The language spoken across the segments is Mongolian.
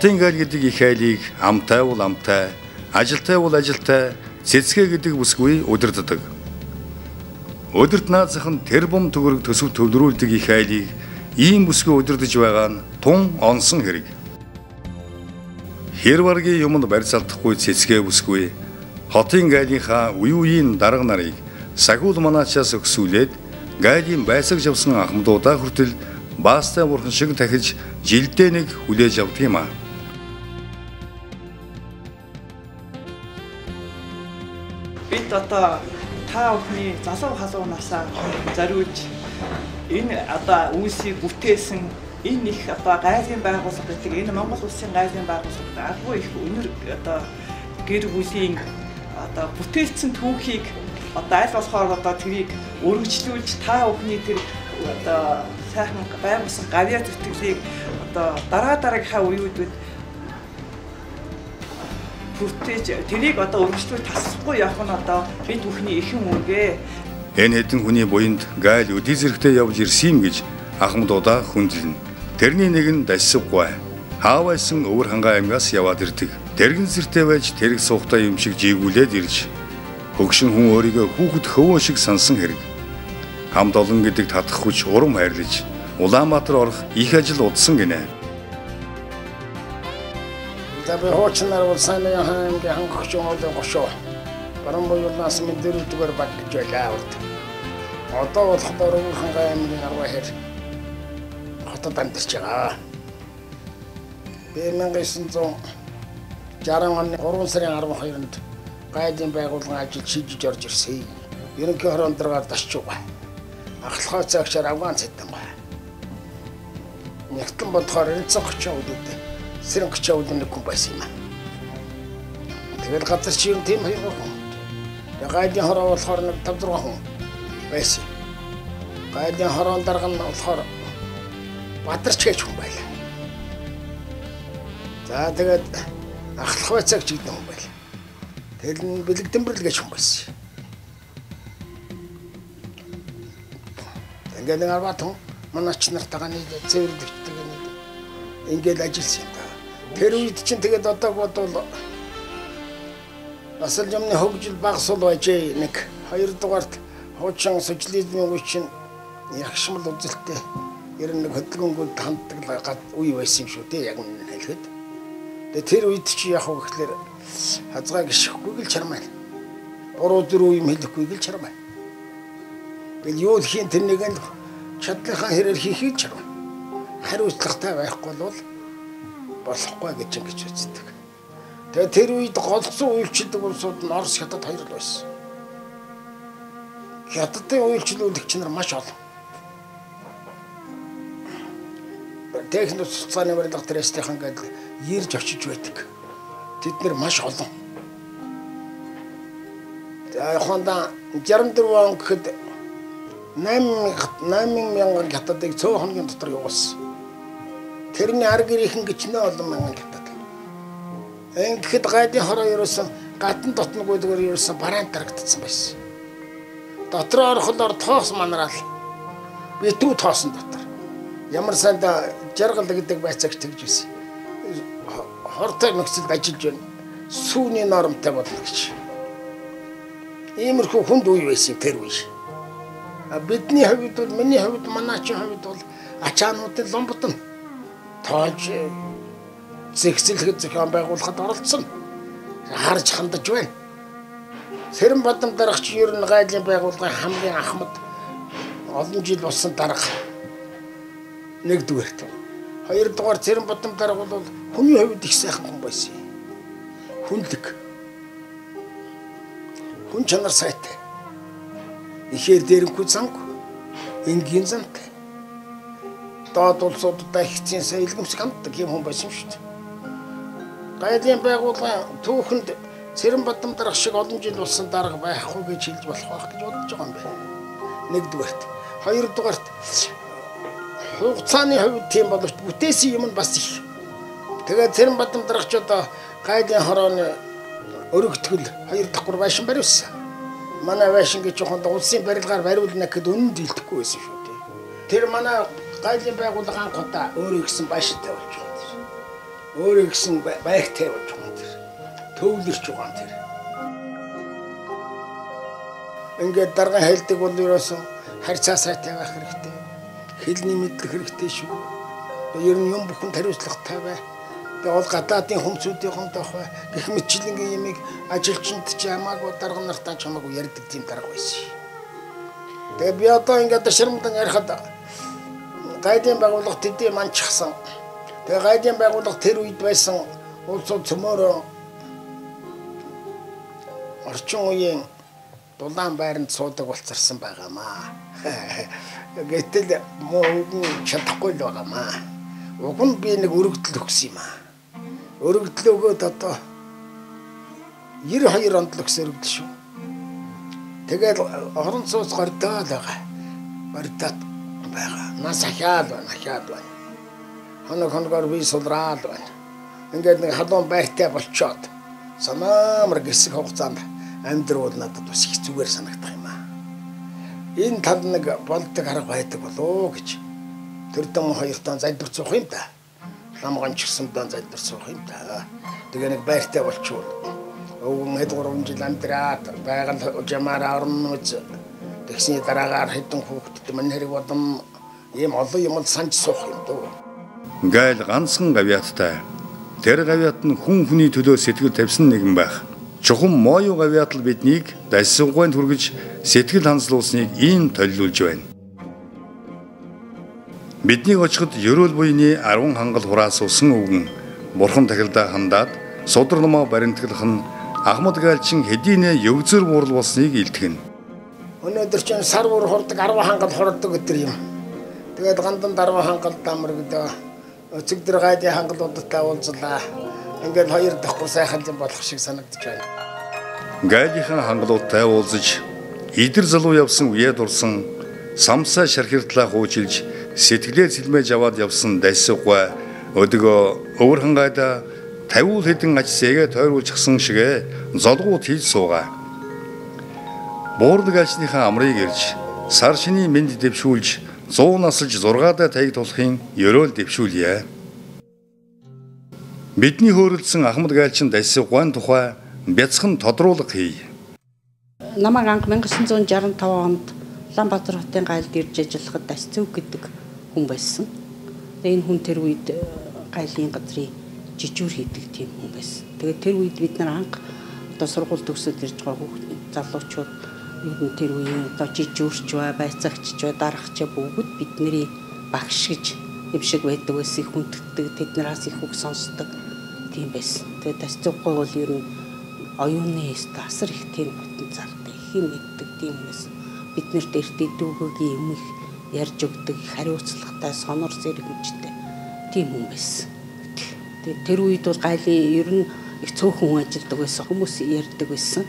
Хотын гайл гэдэг их айлыг амтай бол амтай, ажилтай бол ажилтай, цэцгээ гэдэг бүсгүй удирддаг. Өдөрт наазах нь тэр бум төгрөг төсөв төвлөрүүлдэг их айлыг ийм бүсгүй удирдах байгаа нь тун онсон хэрэг. Хэр варгийн юмд барьцаалтахгүй цэцгээ бүсгүй хотын гайлынхаа үе үеийн дарга нарыг сагуул манаачаас өксүүлээд гайлын байсаг явсан ахмадуудаа хүртэл баастай бурхан шиг тахиж жилдээ нэг хүлээж авдаг юм аа. Бид одоо та бүхний залуу халуунасаа зориулж энэ одоо үйлсийг бүтээсэн энэ их одоо гайлын байгууллага гэдэг энэ Монгол улсын гайлын байгууллагад агуу их өнөр одоо гэр бүлийн одоо бүтээлсэн түүхийг одоо аль болохоор одоо тэрийг өргөжлүүлж та бүхний тэр одоо сайхан байгуулсан гавьяа зүтгэлийг одоо дараагийнхаа үеүүдэд бүтээж тэрийг одоо өргөжлүүл тасахгүй явах нь одоо бид бүхний ихэн үүргээ. Энэ хэдэн хүний буйнд гайл өдий зэрэгтэй явж ирсэн гэж ахмадуудаа хүндлэнэ. Тэрний нэг нь дассаггүй. Хаавайсан өвөр хангаа аймгаас яваад ирдэг. Дэргэн сэртэй байж тэрэг суухтаа юм шиг жийгүүлээд ирж хөгшин хүн өөрийгөө хүүхэд хөвөө шиг сансан хэрэг. Хамд олон гэдэг татах хүч урам хайрлаж Улаанбаатар орох их ажил удсан гинэ. Tabi hoçlar olsaydı hem ki hangi kuşun oldu kuşu. Barın bu yoldan simidleri tutar bakıp gelirdi. Orada oldukları hangi emrin arvahir. Hatta tanışacak. Benim geçen son jarang korun sering arvahirinde. Gaydın байгуулгын ажил шийдэж орж ирсэн. Ерөнхий хорон дээрээ тасчих бай. Ахлахаа цагшаар авгаан цэдэн бай. Нэгтэн бодохоор энэ цогч үүдээ. Сэрэн гчаад нэг хүн байсан юм. Тэгэл газар чи юм тийм хоёр хүн. Гайдын хороо болохоор нэг 5-6 хүн байсан. Гайдын хороон дарга нь болохоор Бадарч гэж хүн байлаа. За тэгээд ахлах байцааг ч гэдэг хүн байлаа. Тэгэл нь бэлэгдэмбэрл гэж хүн байсан. Ингээд нэг 10 хүн манайч нартайгаа нийлээд цэвэрлэгддэг нэг ингээд ажилласан юм да. Тэр үед чинь тэгээд одоо бодвол бас л юмны хөгжил багас бол байжээ нэг 2 дугаарт хуучин социализмын үе чинь ягшмал үзэлтэй ер нь нэг хөдөлгөөнгөнд ханддаг үе байсан юм шүү дээ яг үнэ хэлэхэд. Тэгээд тэр үед чи яг хөө гэхлээр хазгаа гიშхгүй л чармаа. Буруу зүрх юм хэлэхгүй л чармаа. Бил юу хийн тэр нэг л чадлынхаа хэрээр хийхийг чармаа. Хариуцлагатай байхгүй бол болохгүй гэж үздэг. Тэгээ тэр үед голцсон үйлчлдэг улсууд нь Орос, Хятад хоёр л байсан. Хятадын үйлчлүүлэгч нар маш олон. Техник цуцааны барилга трэстийнхэн гэдэг ирж очиж байдаг. Тэд нар маш олон. За хонда 64 он гэхэд 8,000 хятадыг цөөн хоногийн дотор явуулсан. Тэрний аргэрийнхэн гिचнээ олон мянган хятад. Тэгэхэд гайдын хороо ерөөсөн гадна дотноггүй дээр ерөөсөн бараан тарагдсан байсан. Дотроо орохлоор тоос манараал. Битүү тоосон дотор. Ямар санда жаргал гэдэг байцаагч тэгж байсан. Хортой нөхцөлд ажиллаж байна. Сүүний нормтой болно гэж. Иймэрхүү хүнд үе байсан тэр үе. Бидний хувьд бол миний хувьд манайчийн хувьд бол ачаануудын ломботон тоож зэгцэлхэд зохион байгуулахад оролцсон. Харж хандаж байна. Сэрэн бадам дарагч ер нь гайлын байгууллагын хамгийн ахмад олон жил болсон дарга. Нэгдүгээрт. Хоёрдугаар Сэрэн бадам дарга бол хүний хувьд их сайхан хүн байсан. Хүнлэг. Хүн чанар сайтай. Ихээр дээрэнгүй зангүй. Энгийн зантай. Доод улсуудад ихцэн сэлгэмсэг ханддаг юм хүн байсан шүү дээ. Гайлын байгууллагын түүхэнд Сэрэн бадам дарга шиг олон жил болсон дарга байхгүй гэж хэлж болох байх гэж бодож байгаа юм байна. Нэгдүгээрт. Хоёрдугаарт хугацааны хувьд тийм боловч бүтээсэн юм нь бас их. Тэгээд Сэрэн бадам даргач одоо гайлын хорооны өргөтгөл 2 давхар байшин бариулсан. Манай байшин гэж жоохон улсын барилгаар бариулна гэхэд үнэн дийлдэхгүй байсан шүү дээ. Тэр манай гайлын байгууллагын анхудаа өөрөө гисэн байшинтай болж байна. Өөрөө гисэн байг тавьж байгаа юм тэр. Төвлөрч байгаа юм тэр. Ингээд дарга хэлдэг бол ерөөсөн харьцаа сайтай байх хэрэгтэй. Хэлний мэдлэг хэрэгтэй шүү. Ер нь юм бүхэн хариуцлагатай бай. Тэгээ бол гадаадын хүмсүүдийн хондох бай. Гэх мэтчилэнгийн ямиг ажилчинд ч ямаагүй дарга нартаа ч хамаагүй ярьдаг тийм дарга байсан. Тэгээ би одоо ингээд ширмдан ярихад гайдын байгууллага төдий манчсан. Тэгээ гайдын байгууллага тэр үед байсан улсууд цөмөөрөө орчин үеийн дулаан байранд суудаг болцорсон байгаамаа. Гэтэл муу чадахгүй л байгаамаа. Уг нь би нэг өргөдөл өгсөн юм аа. Өргөдөл өгөөд одоо 92 онд л өгсөн өргөдөл шүү. Тэгээд орон сууц гордоод байгаа. Гордоод байгаа. Нас ахаад байна. Хоногоор би сулраал байна. Ингээд нэг халуун байртай болчоод санаамар гисэг хугацаанд амьдрууд надад бас их зүгээр санагдах юм аа. Энэ танд нэг болдог арга байдаг болоо гэж. Тэр дэм хоёртаа залбир цуух юм да. Ламган ч гэсэн дан залбир цуух юм да. Тэгээ нэг байртай болчвол өвгөн хэд 3 жил амьдраад байгаль жамаараа орно үз. Тэгсний дараагаар хэдэн хүүхдэд мань хэрэг бодом ийм олон юм санаж суух юм дөө. Гайл ганцхан гавьяаттай. Тэр гавьяат нь хүн хүний төлөө сэтгэл тавьсан нэгэн байх. Чухам моёо гавьяат л биднийг дайсангуйнд хүргэж сэтгэл ханслуулсныг ийм толилуулж байна. Бидний очиход ерөөл буйны 10 хангал хураас усан өвгөн бурхан тахилдаа хандаад судар номоо баримтгалах нь Ахмад Гайлчин хэдийнэ өвзөр буурал болсныг илтгэн. Өнөөдөр чинь сар бүр хурдаг 10 хангал хурдаг өдөр юм. Тэгээд гандан 10 хангал дамрагдаа өцөгдөр гайдын хангалуудтай уулзлаа. Ингээд хоёр дахь сайхан юм болох шиг санагдаж байна. Гайлийнхаа хангалуудтай уулзаж идэр залуу явсан үе дурсан самсаа шархиртлаа хуучилж сэтгэлээр сэлмэж аваад явсан дайсаггүй өдгөө өвөр хангайда 50 хэдэн ажсээгээ тойруулчихсан шигэ золгууд хийж суугаа. Буурдаг ажлынхаа амрыг ирж сар шиний мэнд дэвшүүлж 100 насалж 6-даа таяг тулахын ерөөл дэвшүүлье. Бидний хөөрөлдсөн Ахмад Гайлчин дайсаггүйн тухай бяцхан тодруулга хий. Намайг анх 1965 онд Улаанбаатар хотын гайлд ирж ажиллахад Дасцөв гэдэг хүн байсан. Тэгээ энэ хүн тэр үед гайлын газрын жижүүр хийдэг тийм хүн байсан. Тэгээд тэр үед бид нар анх одоо сургууль төгсөд ирж байгаа хүүхд залуучууд юу н тэр үеийн одоо жижүүрч бай, байцаагч бай, дарагч бүгд бидний багш гэж юм шиг байдаг байсан. Хүндэтдэг, тэднээс их үг сонсдог тийм байсан. Тэгээд Дасцөвгүй бол ер нь оюуны асар их тийм потенциал их юм мэддэг тийм хүмүүс. Биднэрт эртээ дүүгийн юм их ярьж өгдөг, хариуцлагатай, сонор сэргэмжтэй тийм хүн байсан. Тэгээд тэр үед бол гайлын ер нь их цөөхөн ажилладаг байсан, хүмүүс ярьдаг байсан.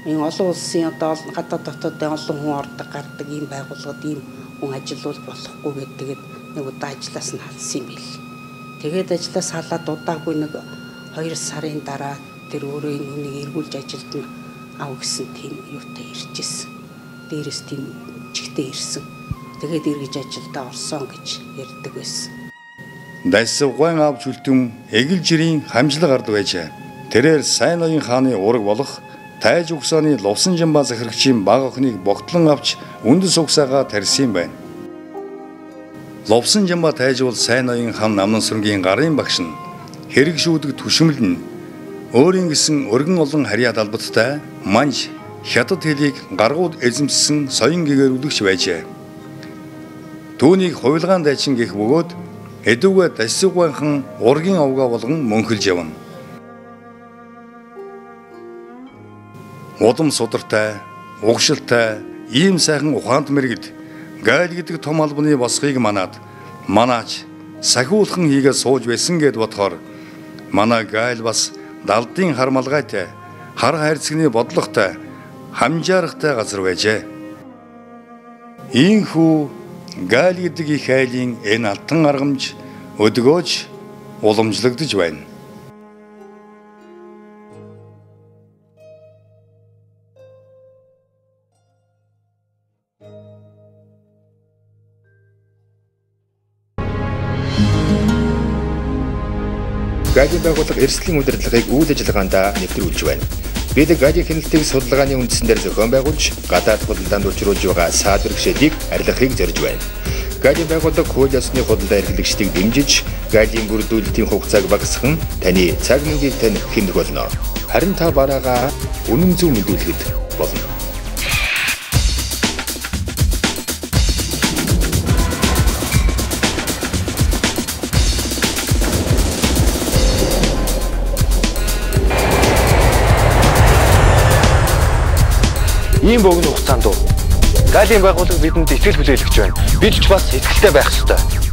Энэ олон улсын одоо гадаад дотоодын олон хүн ордог, гардаг ийм байгууллагад ийм хүн ажиллавал болохгүй гэдэг нэг удаа ажлаас нь халсан юм бэл. Тэгээд ажлаас халаад удаагүй нэг 2 сарын дараа тэр өөрөө энэ хүнийг эргүүлж ажилд нь ав гэсэн тийм юутай иржсэн. Дээрээс тийм чигтээ ирсэн. Тэгээд эргэж ажилдаа орсон гэж ярьдаг байсан. Дайсаггүйн авч үлдэм эгэл жирийн хамжлаг ард байжээ. Тэрээр сайн ноён хааны ураг болох тайж угсааны Лувсан жамбаа захирагчийн баг охиныг богтлон авч үндэс угсаага тарьсан байна. Лувсан жамбаа тайж бол сайн ноён хан Намнан сүргийн гарын багш нь хэрэг шүүдэг түшмэл нь өөрийн гэсэн өргөн олон харьяа далбаттай манж хятад хэлийг гаргууд эзэмссэн соён гэгэрүүлэгч байжээ. Түүнийг хувилгаан дайчин гэх бөгөөд эдүгэ Дасцөвгүйнхан ургийн овгаа болгон мөнхөлж явна. Удам судартай, угшилтай, ийм сайхан ухаанд мэрэгд гайл гэдэг том албаны босхийг манаач сахиулхан хийгээд сууж байсан гэд бодохоор манай гайл бас далдын хармалгайтай, хар хайрцагны бодлоготой, хамжаарахтай газар байжээ. Ийхүү гайл гэдэг их айлын энэ алтан аргамж өдгөөж уламжлагдж байна. Галийн байгууллага эрсдлийн удирдлагыг үйл ажиллагаанд нэвтрүүлж байна. Бид галийн хяналтыг судалгааны үндсэн дээр зохион байгуулж, гадаад худалдаанд учруулж байгаа саад бэрхшээлийг арилгахыг зорж байна. Галийн байгууллага хууль ёсны худалдаа эрхлэгчдийг дэмжиж, галийн бүрдүүлэлтийн хугацааг багасгах нь таны цаг мөнгийг тань хэмнэх болно. Харин та бараагаа үнэн зөв мэдүүлэхэд болно. Ийм богино хугацаанд галийн байгууллага бидэнд итгэл хүлээлгэж байна. Бид ч бас итгэлтэй байх ёстой.